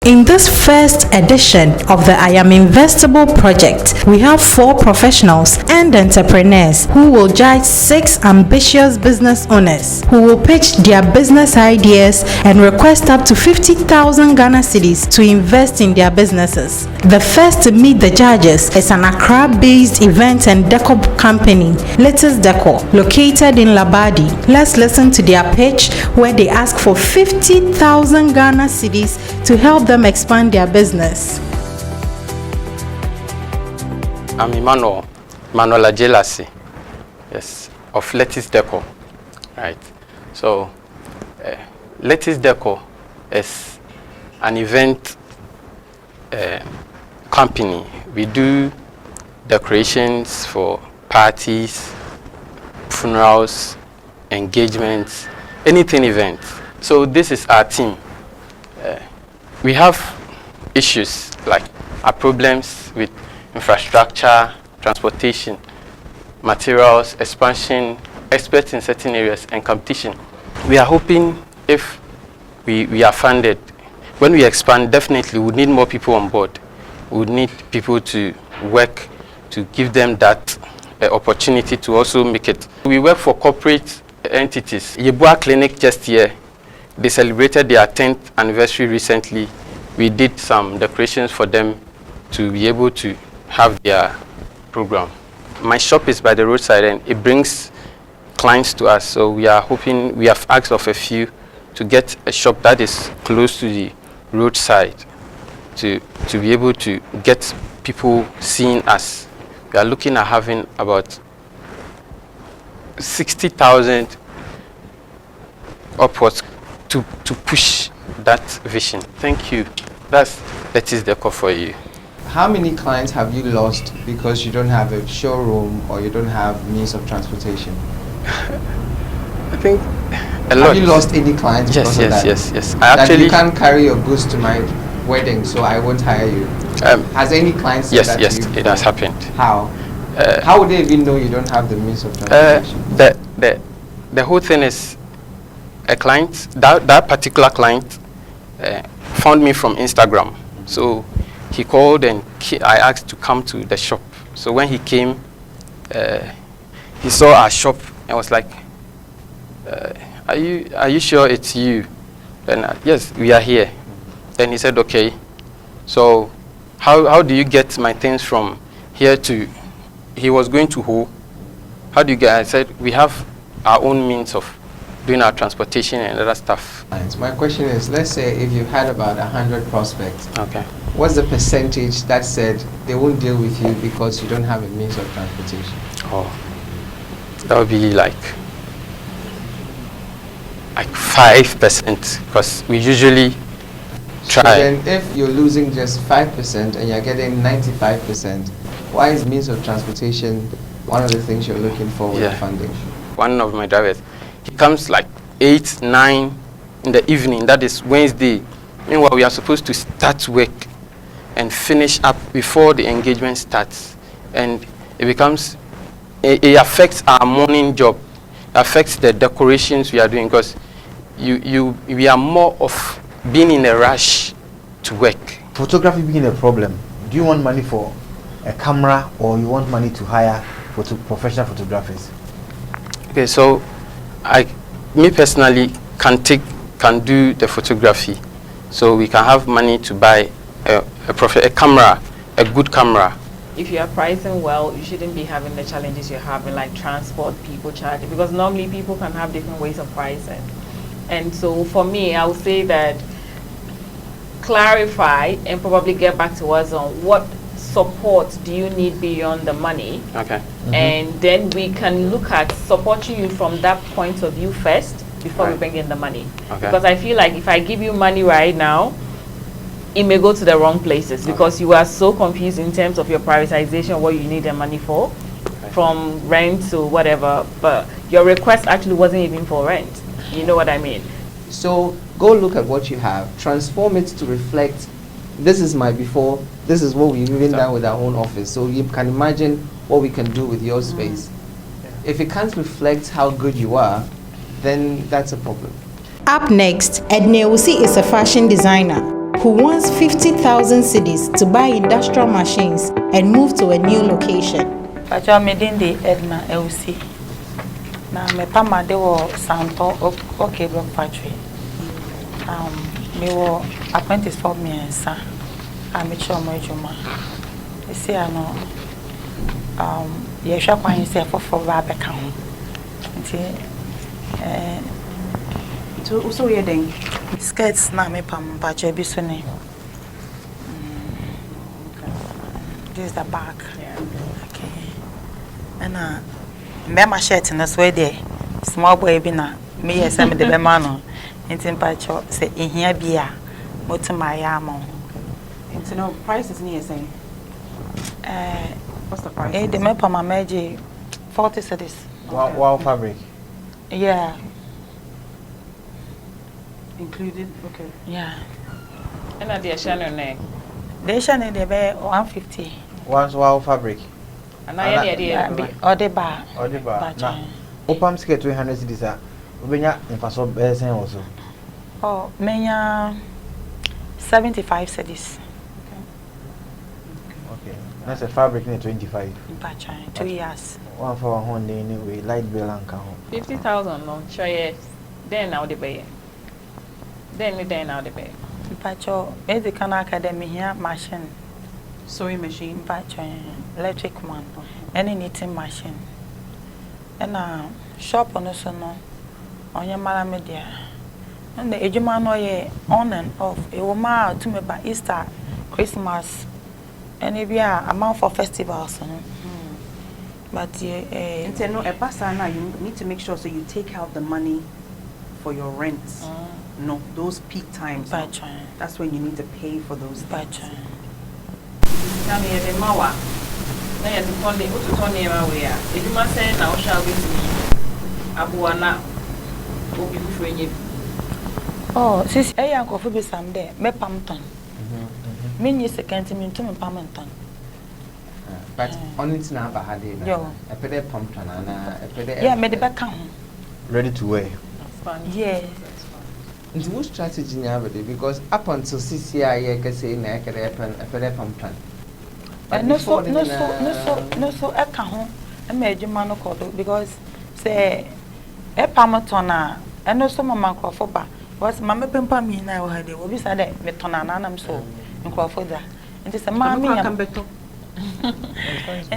In this first edition of the I Am Investible project, we have 4 professionals and entrepreneurs who will judge 6 ambitious business owners who will pitch their business ideas and request up to 50,000 Ghana cedis to invest in their businesses. The first to meet the judges is an Accra-based event and decor company, Latest Decor, located in Labadi. Let's listen to their pitch where they ask for 50,000 Ghana cedis to help them expand their business. I'm Emmanuel Ajelasi, yes, of Latest Decor, right? So, Latest Decor is an event company. We do decorations for parties, funerals, engagements, anything event. So this is our team. We have issues like our problems with infrastructure, transportation, materials, expansion, experts in certain areas, and competition. We are hoping if we are funded, when we expand, definitely we need more people on board. We would need people to work to give them that opportunity to also make it. We work for corporate entities. Yeboah Clinic just here, they celebrated their 10th anniversary recently. We did some decorations for them to be able to have their program. My shop is by the roadside and it brings clients to us. So we are hoping, we have asked of a few to get a shop that is close to the roadside to be able to get people seeing us. We are looking at having about 60,000 upwards to push that vision. Thank you. That is the call for you. How many clients have you lost because you don't have a showroom or you don't have means of transportation? I think a lot. Have you lost any clients because of that? Yes. That you can't carry your goods to my wedding, so I won't hire you. Has any client said that to you? Yes, it has happened. How? How would they even know you don't have the means of transportation? The whole thing is a client, that particular client found me from Instagram. So he called and I asked to come to the shop. So when he came, he saw our shop and was like, are you sure it's you? Then yes, we are here. Then he said, okay. So how do you get my things from here to, he was going to who? How do you get, I said, we have our own means of doing our transportation and other stuff. My question is, let's say if you had about 100 prospects, okay, what's the percentage that said they won't deal with you because you don't have a means of transportation? Oh, that would be like 5%, because we usually try. So then if you're losing just 5% and you're getting 95%, why is means of transportation one of the things you're looking for with funding? One of my drivers, he comes like 8, 9 in the evening, that is Wednesday. Meanwhile, we are supposed to start work and finish up before the engagement starts. And it becomes, it affects our morning job, it affects the decorations we are doing, because we are more of being in a rush to work. Photography being a problem, do you want money for a camera or you want money to hire professional photographers? Okay, so me personally can do the photography, so we can have money to buy a camera, a good camera. If you are pricing well, you shouldn't be having the challenges you're having, like transport, people charging, because normally people can have different ways of pricing. And so for me, I would say that clarify and probably get back to us on what support do you need beyond the money. Okay. And then we can look at supporting you from that point of view first before we bring in the money. Okay. Because I feel like if I give you money right now, it may go to the wrong places because you are so confused in terms of your prioritization, what you need the money for, from rent to whatever, but your request actually wasn't even for rent. You know what I mean? So go look at what you have, transform it to reflect, this is my before, this is what we've even done with our own office. So you can imagine what we can do with your space. If it can't reflect how good you are, then that's a problem. Up next, Edneusi is a fashion designer who wants 50,000 cedis to buy industrial machines and move to a new location. Pacha medindi Edna LC. Na me pama de wo Santo okay block factory. Me wo apprentice for me ensa. Me chomo ejuma. E say ano ye hwa kwan say for ba beka ho. Nti so ye den skirts na me pam pacha bi so ne. This is the back. yeah. Okay. And my shirt in the sweater, small boy bina, me as I'm the bemano, and in patcho say in here beer, what to my amo. And so no price is near saying. What's the price? The map on my magic 40 cedis. Wow fabric. Yeah, Included? Okay. yeah. And at the Shannon neck. They shall need the bear 150. Once wow fabric. And I had the idea. Or the bar. Or the bar. Now, Opam skirt 200 cedis. Ubenya infaso besen also. Oh, many 75 cedis. Okay. That's a fabric near 25. In patcha, 2 years. One for 1 day anyway. Light bill and count. 50,000 no. Sure, yes. Then now the bay. Then now the bay. In patcho, medical academy here, machine. Sewing machine. Patcha, electric one. Any knitting machine. And shop on the no on your malamedia. And the ejuma no ye on and off. A woman to me by Easter, Christmas, and if you are amount for festivals. But And so no, a pastor now you need to make sure so you take out the money for your rent. No, those peak times. no. patcha, That's when you need to pay for those things. patcha. Now me the mawa. Na ya tukonde ututone mawe ya. Ejuma say na o shall be abuana obi frenye. Oh, sis, I am coffee be some day. Me pampton. Me second to me to me pampton. But only it's now about had Yo. a pede pump and a pede. Yeah, me the back count. Ready to wear. Yes. Into what strategy now because up until CCI, I can say neck a pede pump plan. No so, I can't. I made your man called because say a pamatona and no some man call for back. Was Mamma Pimpa me now had it will be said that Metona and I'm so in for that. And it's a mammy and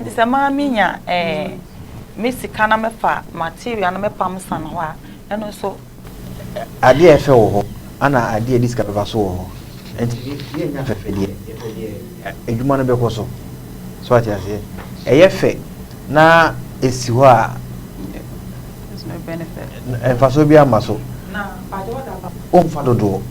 it's a mammy, Missy Canamefa, material and me pam san and also Idea fell Anna idea this kind of so. And a human becoso. So what I say. A yefe na esiwa There's no benefit. and fasobia maso. Fado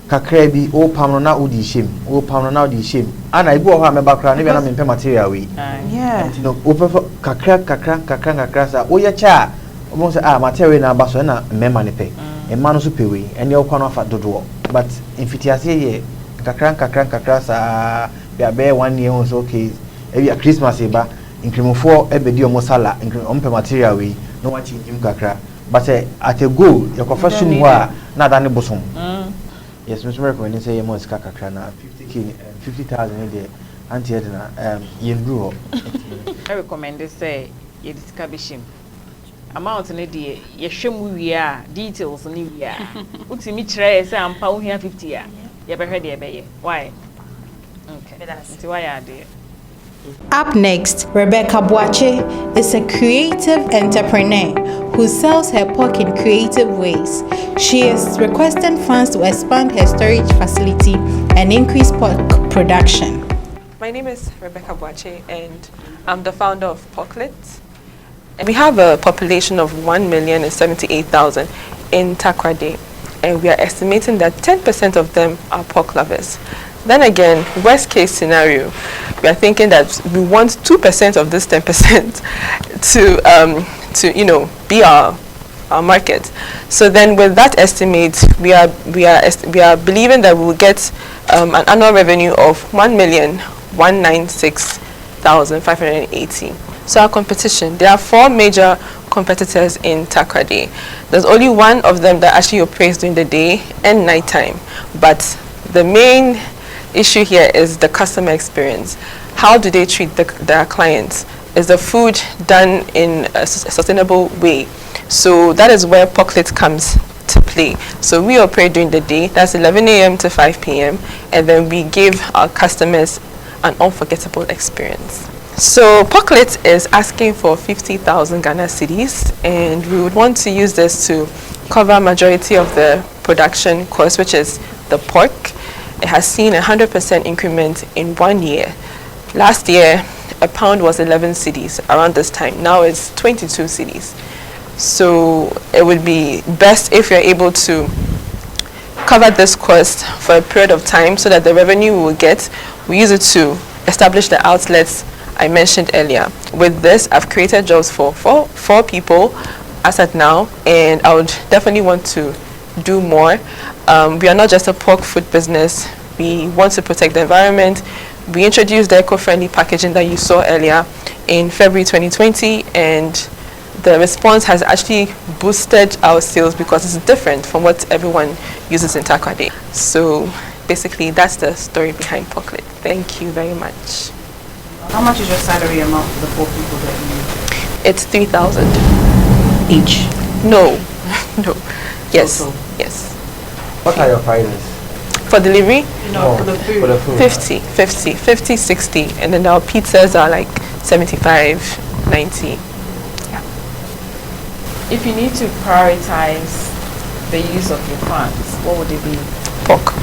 kakra bi o pam na odi shame o pam na odi shame ana ibu o ha me bakra ne be na me pay material we Yeah. no o kakra sa o ya cha o mo say material na ba so na me ma ne pay e ma no so pay we ene o kwa no afa dodo but infitiase ye kakra sa bia be 1 year on so okay e bia Christmas e ba incremofo e be di o mo sala increment pay material we no wa change kakra but at a go your confession wa na da ne bosom. Yes, Mr. Recommending say more kakra na 50,000 there anti edna yendru. I recommend this say you discover him. Amount ne de ye hwem wi details ne wi a. Utimi kire say ampa wo hia 50 a. Ye be hwe de be ye. Why? Okay. That's why I did. Up next, Rebecca Boache is a creative entrepreneur who sells her pork in creative ways. She is requesting funds to expand her storage facility and increase pork production. My name is Rebecca Boache and I'm the founder of Porklets. And we have a population of 1,078,000 in Takoradi, and we are estimating that 10% of them are pork lovers. Then again, worst case scenario, we are thinking that we want 2% of this 10% to be our market. So then, with that estimate, we are believing that we will get an annual revenue of 1,196,580. So our competition, there are 4 major competitors in Takoradi. There's only one of them that actually operates during the day and nighttime, but the main issue here is the customer experience. How do they treat their clients? Is the food done in a sustainable way? So that is where Pocklet comes to play. So we operate during the day, that's 11 a.m. to 5 p.m. and then we give our customers an unforgettable experience. So Pocklet is asking for 50,000 Ghana cedis, and we would want to use this to cover majority of the production cost, which is the pork. It has seen 100% increment in 1 year. Last year, a pound was 11 cedis around this time. Now it's 22 cedis. So it would be best if you're able to cover this cost for a period of time so that the revenue we will get, we use it to establish the outlets I mentioned earlier. With this, I've created jobs for four people as at now, and I would definitely want to do more. We are not just a pork food business. We want to protect the environment. We introduced the eco-friendly packaging that you saw earlier in February 2020, and the response has actually boosted our sales because it's different from what everyone uses in Takoradi. So basically, that's the story behind Pocklet. Thank you very much. How much is your salary amount for the 4 people that you? It's 3,000 Each? No, no. Yes, Total. yes. What are your prices? For delivery, No, for the food. For the food. 50, 60, and then our pizzas are like 75, 90. If you need to prioritize the use of your funds, what would it be? Pork.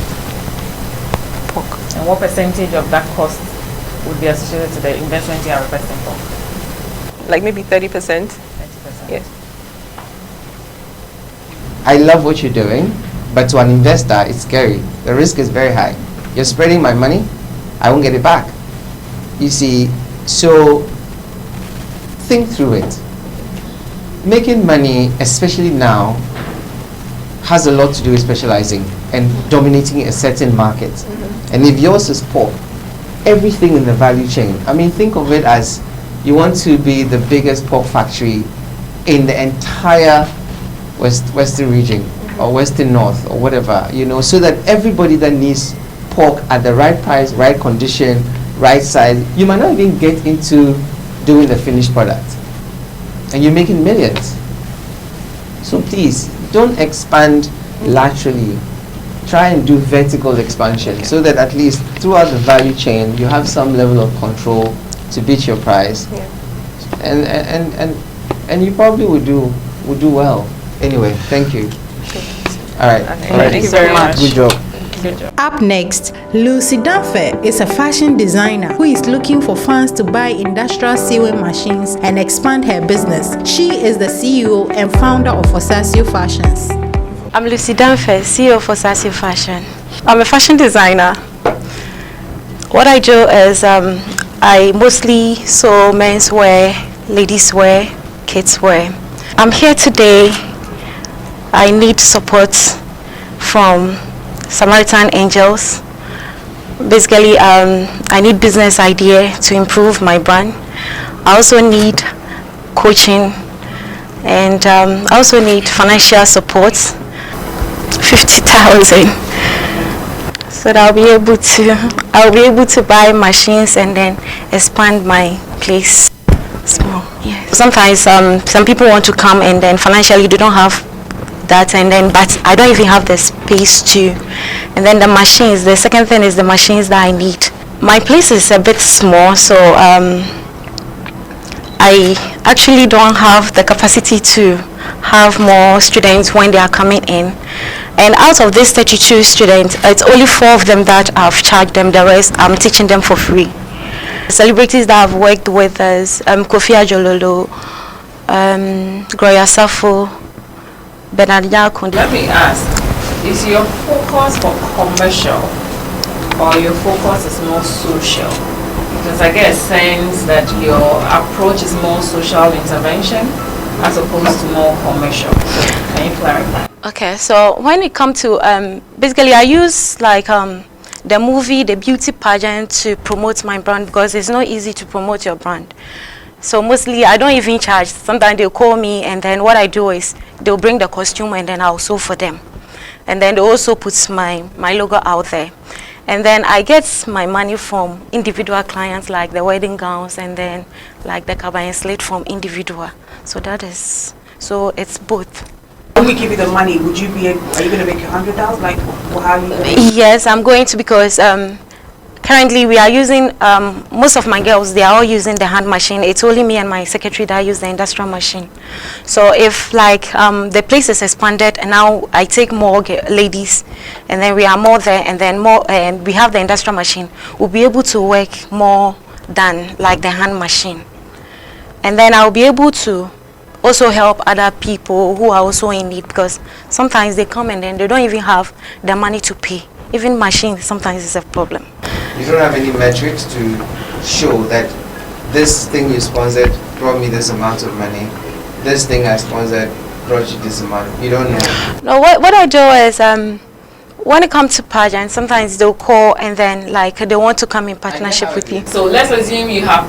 And what percentage of that cost would be associated to the investment you are requesting for? Like maybe 30%. 30%. Yes. I love what you're doing, but to an investor, it's scary. The risk is very high. You're spreading my money, I won't get it back. You see, so think through it. Making money, especially now, has a lot to do with specializing and dominating a certain market. And if yours is pork, everything in the value chain, I mean, think of it as you want to be the biggest pork factory in the entire western region or western north or whatever, you know, so that everybody that needs pork at the right price, right condition, right size, you might not even get into doing the finished product, and you're making millions. So please don't expand laterally, try and do vertical expansion so that at least throughout the value chain you have some level of control to beat your price. And you probably would do well. Anyway, thank you. All right. Thank you very much. Good job. Good job. Up next, Lucy Danfe is a fashion designer who is looking for funds to buy industrial sewing machines and expand her business. She is the CEO and founder of Osasio Fashions. I'm Lucy Danfe, CEO of Osasio Fashion. I'm a fashion designer. What I do is I mostly sew menswear, ladies wear, kids wear. I'm here today. I need support from Samaritan Angels. Basically, I need business idea to improve my brand. I also need coaching, and I also need financial support, 50,000, so that I'll be able to buy machines and then expand my place small. Yeah. Sometimes some people want to come and then financially they don't have that, and then but I don't even have the space to. And then the machines, the second thing is the machines that I need. My place is a bit small, so I actually don't have the capacity to have more students when they are coming in. And out of these 32 students, it's only 4 of them that I've charged them. The rest I'm teaching them for free. Celebrities that I've worked with is Kofi Ajololo, Gloria Safo, Bernardina Kondi. Let me ask, is your focus for commercial or your focus is more social? Because I get a sense that your approach is more social intervention as opposed to more commercial. Can you clarify? Okay, so when it comes to basically I use like the movie, the beauty pageant to promote my brand, because it's not easy to promote your brand. So mostly I don't even charge. Sometimes they'll call me, and then what I do is they'll bring the costume and then I'll sew for them. and then they also put my logo out there. And then I get my money from individual clients, like the wedding gowns, and then like the cabin slate from individual. So that is, so it's both. When we give you the money, would you be able, are you going to make 100,000? Like, how are you going to? Yes, I'm going to, because currently we are using, most of my girls, they are all using the hand machine. It's only me and my secretary that use the industrial machine. So if like the place is expanded and now I take more ladies, and then we are more there, and then more, and we have the industrial machine, we'll be able to work more than like the hand machine. And then I'll be able to also help other people who are also in need, because sometimes they come and then they don't even have the money to pay. Even machines sometimes is a problem. You don't have any metrics to show that this thing you sponsored brought me this amount of money, this thing I sponsored brought you this amount. You don't know? No, what I do is when it comes to pageants, sometimes they'll call and then like they want to come in partnership with you. So let's assume you have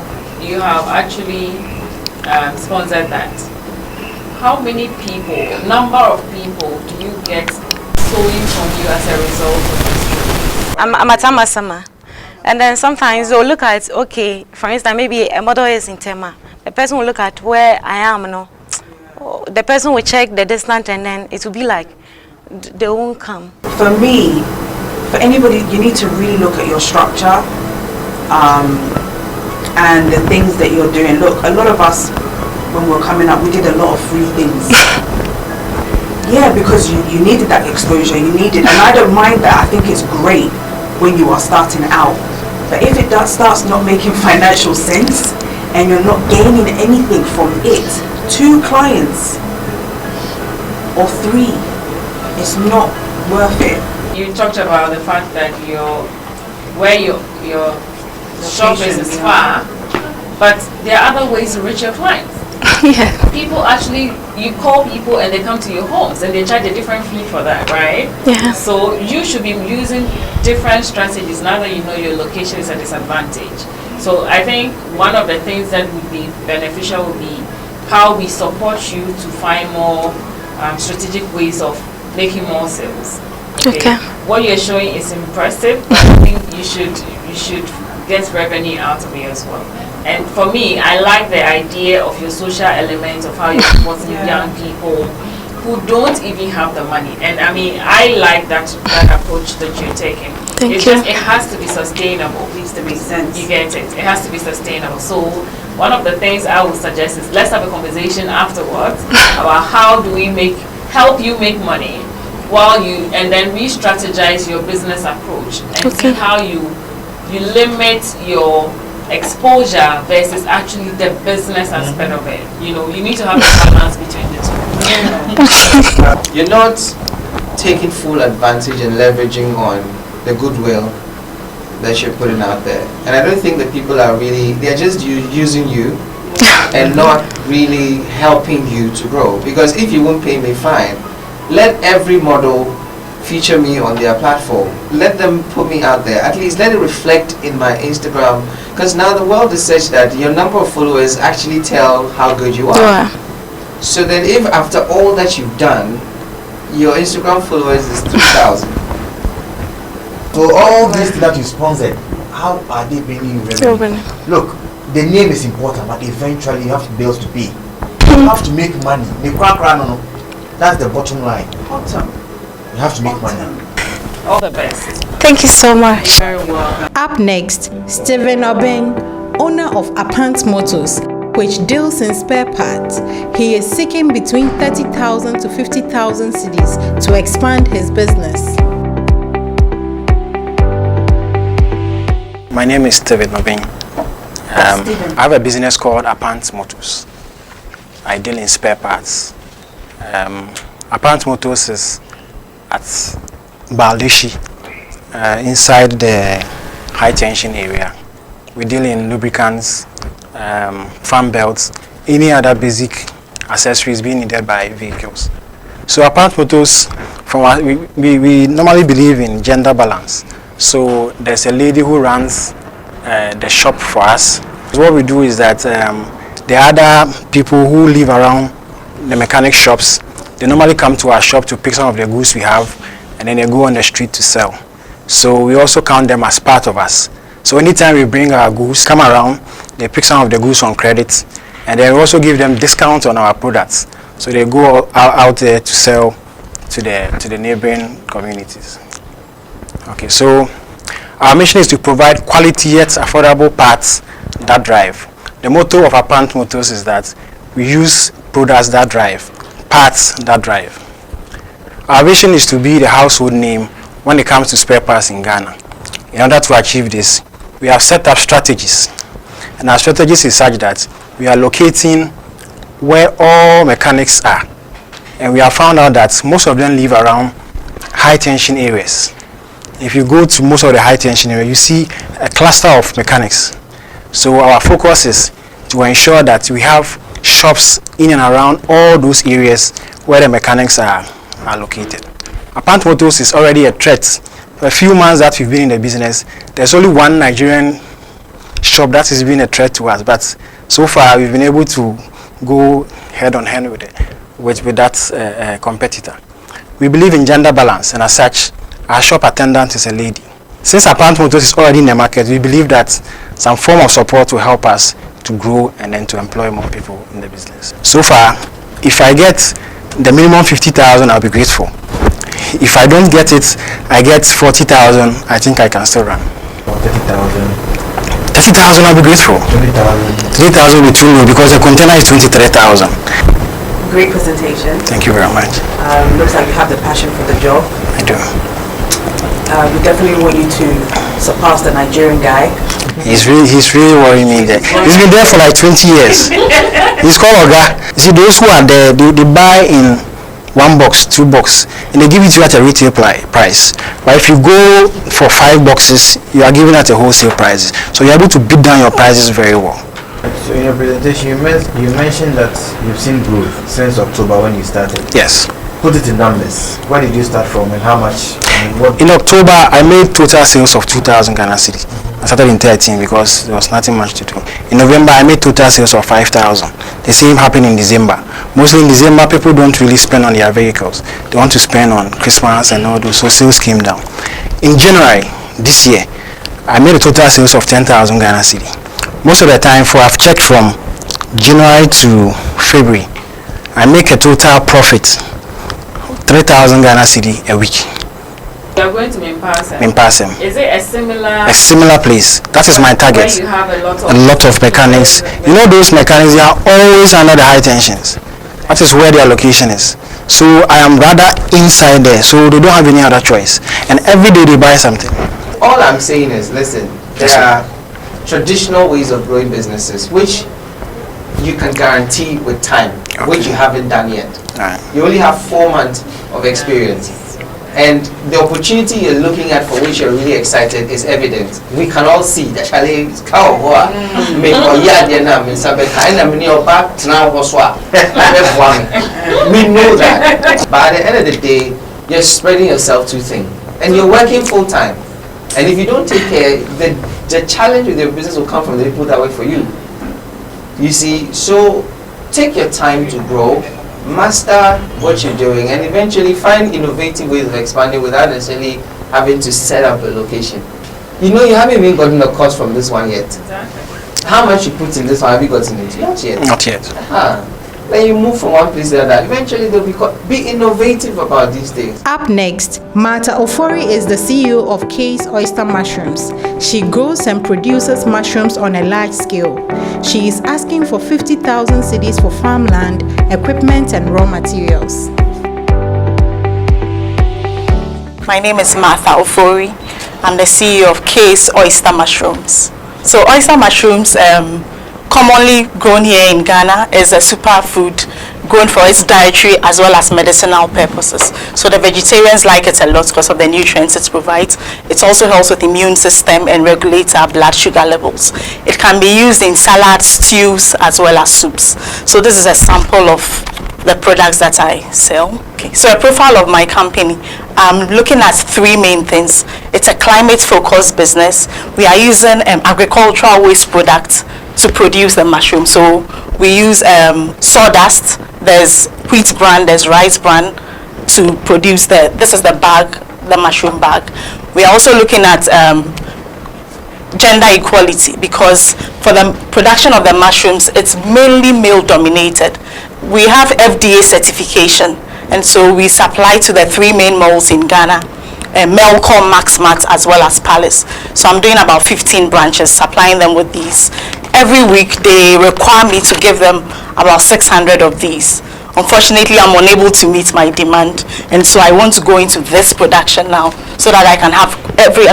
actually sponsored that. How many people, number of people do you get sewing from you as a result of this? I'm a Tamasama. And then sometimes they'll look at, okay, for instance, maybe a model is in Tema. The person will look at where I am, no. The person will check the distance, and then it will be like they won't come. For me, for anybody, you need to really look at your structure and the things that you're doing. Look, a lot of us, when we were coming up, we did a lot of free things. Yeah, because you needed that exposure, you needed, and I don't mind that. I think it's great when you are starting out. But if it starts not making financial sense and you're not gaining anything from it, 2 clients or 3, it's not worth it. You talked about the fact that where your shop is far, but there are other ways to reach your clients. Yeah. People actually, you call people and they come to your homes and they charge a different fee for that, right? Yeah. So you should be using different strategies now that you know your location is a disadvantage. So I think one of the things that would be beneficial would be how we support you to find more strategic ways of making more sales. Okay. What you're showing is impressive, but I think you should get revenue out of it as well. And for me, I like the idea of your social element of how you're supporting young people who don't even have the money. And I mean, I like that approach that you're taking. Thank you. It has to be sustainable. It needs to make sense. You get it. It has to be sustainable. So one of the things I would suggest is let's have a conversation afterwards about how do we help you make money while and then re-strategize your business approach and see how you limit your exposure versus actually the business aspect of it. You know, you need to have a balance between the two. You're not taking full advantage and leveraging on the goodwill that you're putting out there. And I don't think that people are really, they're just using you and not really helping you to grow. Because if you won't pay me, fine. Let every model feature me on their platform. Let them put me out there. At least let it reflect in my Instagram. Because now the world is such that your number of followers actually tell how good you are. Yeah. So that if after all that you've done, your Instagram followers is 3,000. So all these things that you sponsored, how are they bringing you revenue? Look, the name is important, but eventually you have bills to pay. You have to make money. That's the bottom line. Bottom. You have to make money. All the best. Thank you so much. Very welcome. Up next, Stephen Obeng, owner of Apant Motors, which deals in spare parts. He is seeking between 30,000 to 50,000 cedis to expand his business. My name is Stephen Obeng. I have a business called Apant Motors. I deal in spare parts. Apant Motors is at Baldishi, inside the high tension area. We deal in lubricants, fan belts, any other basic accessories being needed by vehicles. So Apant Motors, we normally believe in gender balance. So there's a lady who runs the shop for us. So what we do is that the other people who live around the mechanic shops, they normally come to our shop to pick some of the goods we have, and then they go on the street to sell. So we also count them as part of us. So anytime we bring our goods, come around, they pick some of the goods on credit, and then we also give them discounts on our products. So they go out there to sell to the neighboring communities. Okay, so our mission is to provide quality yet affordable parts that drive. The motto of Apant Motors is that we use products that drive, parts that drive. Our vision is to be the household name when it comes to spare parts in Ghana. In order to achieve this, we have set up strategies. And our strategies is such that we are locating where all mechanics are. And we have found out that most of them live around high tension areas. If you go to most of the high tension areas, you see a cluster of mechanics. So our focus is to ensure that we have shops in and around all those areas where the mechanics are located. Apant Motors is already a threat. For a few months that we've been in the business, there's only one Nigerian shop that has been a threat to us, but so far we've been able to go head on hand with that competitor. We believe in gender balance, and as such, our shop attendant is a lady. Since Apant Motors is already in the market, we believe that some form of support will help us to grow and then to employ more people in the business. So far, if I get the minimum 50,000, I'll be grateful. If I don't get it, I get 40,000, I think I can still run. 30,000. 30,000, I'll be grateful. 3,000 will be too low because the container is 23,000. Great presentation. Thank you very much. Looks like you have the passion for the job. I do. We definitely want you to surpass the Nigerian guy. He's really worrying me there. He's been there for like 20 years. He's called Oga. You see, those who are there, they buy in 1 box, 2 box, and they give it to you at a retail price. But if you go for 5 boxes, you are giving at a wholesale price. So you're able to beat down your prices very well. So in your presentation, you mentioned that you've seen growth since October when you started. Yes. Put it in numbers. Where did you start from and how much? In October, I made total sales of 2,000 Ghana cedis. I started in 13 because there was nothing much to do. In November, I made total sales of 5,000. The same happened in December. Mostly in December, people don't really spend on their vehicles. They want to spend on Christmas and all those, so sales came down. In January this year, I made a total sales of 10,000 Ghana cedis. Most of the time, I've checked from January to February, I make a total profit 3,000 Ghana cedi a week. You are going to Mimpasem. Mimpasem. Is it a similar place? That is my target. Where you have a lot of mechanics. You know, those mechanics, they are always under the high tensions. That is where their location is. So I am rather inside there, so they don't have any other choice. And every day they buy something. All I'm saying is, listen, there are traditional ways of growing businesses which you can guarantee with time, which you haven't done yet. Right. You only have 4 months of experience. And the opportunity you're looking at, for which you're really excited, is evident. We can all see that we know that. But at the end of the day, you're spreading yourself too thin. And you're working full time. And if you don't take care, the challenge with your business will come from the people that work for you. You see, so take your time to grow, master what you're doing, and eventually find innovative ways of expanding without necessarily having to set up a location. You know, you haven't even gotten a cost from this one yet. Exactly. How much you put in this one have you gotten it? Not yet. Not yet. Then you move from one place to the other. Eventually, they'll be innovative about these things. Up next, Martha Ofori is the CEO of Case Oyster Mushrooms. She grows and produces mushrooms on a large scale. She is asking for 50,000 cedis for farmland, equipment, and raw materials. My name is Martha Ofori. I'm the CEO of Case Oyster Mushrooms. So oyster mushrooms, commonly grown here in Ghana, is a superfood grown for its dietary as well as medicinal purposes. So the vegetarians like it a lot because of the nutrients it provides. It also helps with the immune system and regulates our blood sugar levels. It can be used in salads, stews, as well as soups. So this is a sample of the products that I sell. Okay. So a profile of my company, I'm looking at 3 main things. It's a climate-focused business. We are using agricultural waste products to produce the mushroom. So we use sawdust, there's wheat bran, there's rice bran to produce this is the bag the mushroom bag. We are also looking at gender equality, because for the production of the mushrooms, it's mainly male dominated. We have FDA certification, and so we supply to the 3 main malls in Ghana, Melcom, Maxmat, as well as Palace. So I'm doing about 15 branches, supplying them with these. Every week they require me to give them about 600 of these. Unfortunately, I'm unable to meet my demand, and so I want to go into this production now so that I can have every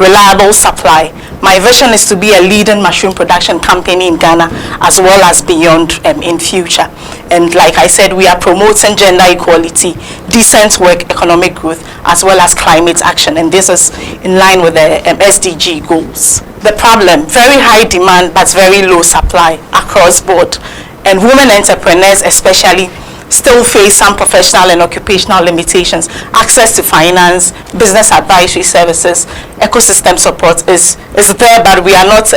reliable supply. My vision is to be a leading mushroom production company in Ghana as well as beyond in future. And like I said, we are promoting gender equality, decent work, economic growth, as well as climate action, and this is in line with the SDG goals. The problem, very high demand but very low supply across board, and women entrepreneurs especially still face some professional and occupational limitations. Access to finance, business advisory services, ecosystem support is there, but we are not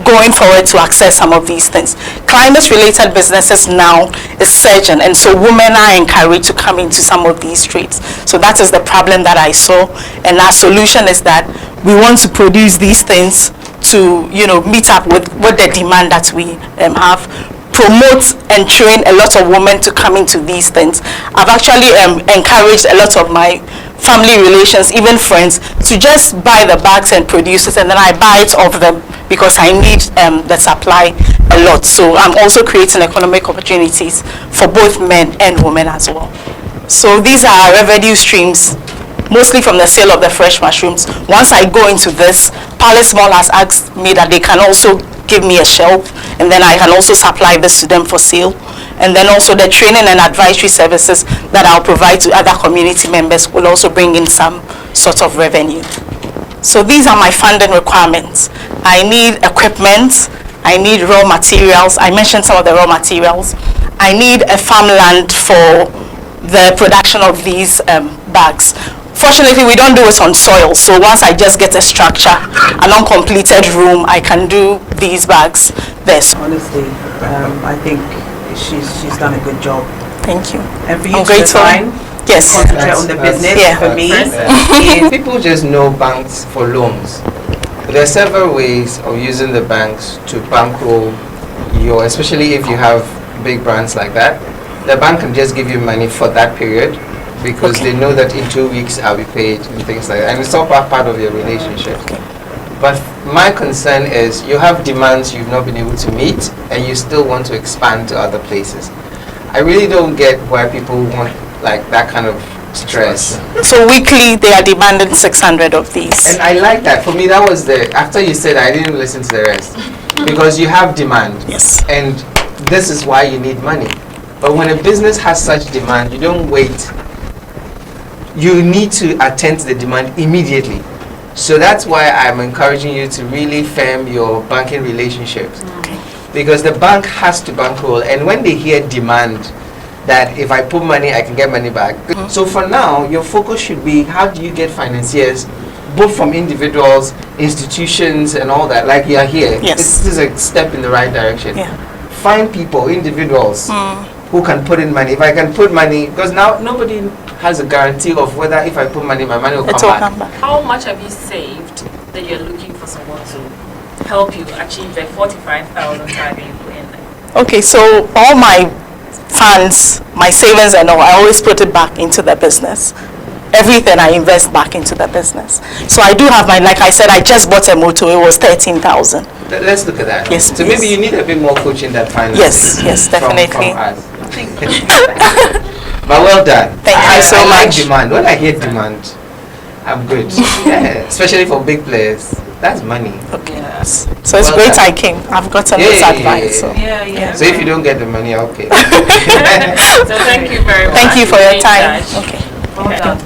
going forward to access some of these things. Climate related businesses now is surging, and so women are encouraged to come into some of these trades. So that is the problem that I saw, and our solution is that we want to produce these things to meet up with the demand that we have, promote and train a lot of women to come into these things. I've actually encouraged a lot of my family relations, even friends, to just buy the bags and produce it, and then I buy it off them because I need the supply a lot. So I'm also creating economic opportunities for both men and women as well. So these are our revenue streams, mostly from the sale of the fresh mushrooms. Once I go into this, Palace Mall has asked me that they can also give me a shelf, and then I can also supply this to them for sale. And then also the training and advisory services that I'll provide to other community members will also bring in some sort of revenue. So these are my funding requirements. I need equipment, I need raw materials. I mentioned some of the raw materials. I need a farmland for the production of these bags. Fortunately, we don't do it on soil, so once I just get a structure, an uncompleted room, I can do these bags there. Honestly, I think she's done a good job. Thank you. And for you I'm to grateful. define, Yes. concentrate on the business, for me. If people just know banks for loans, there are several ways of using the banks to bankroll your, especially if you have big brands like that. The bank can just give you money for that period, because they know that in 2 weeks I'll be paid and things like that. And it's all part of your relationship. But my concern is you have demands you've not been able to meet, and you still want to expand to other places. I really don't get why people want that kind of stress. So weekly they are demanding 600 of these. And I like that. For me, that was after you said, I didn't listen to the rest. Because you have demand. Yes. And this is why you need money. But when a business has such demand, you don't wait. You need to attend to the demand immediately. So that's why I'm encouraging you to really firm your banking relationships. Because the bank has to bankroll, and when they hear demand, that if I put money, I can get money back. So for now, your focus should be, how do you get financiers, both from individuals, institutions, and all that, like you are here. Yes. This is a step in the right direction. Yeah. Find people, individuals, who can put in money. If I can put money, because now nobody has a guarantee of whether if I put money, my money will come back. How much have you saved that you're looking for someone to help you achieve the 45,000 target you put in there? Okay, so all my funds, my savings and all, I always put it back into the business. Everything I invest back into the business. So I do have like I said, I just bought a motor. It was 13,000. Let's look at that. Yes. So maybe you need a bit more coaching than finance. Yes, definitely. From us. But well done. Thank you so I like much. demand. When I hear demand, I'm good. Yeah, especially for big players. That's money. Okay. So it's Well great done. I came. I've gotten this advice. So. So if you don't get the money, okay. So thank you very much. Thank you for your time. Okay. Okay. Well done.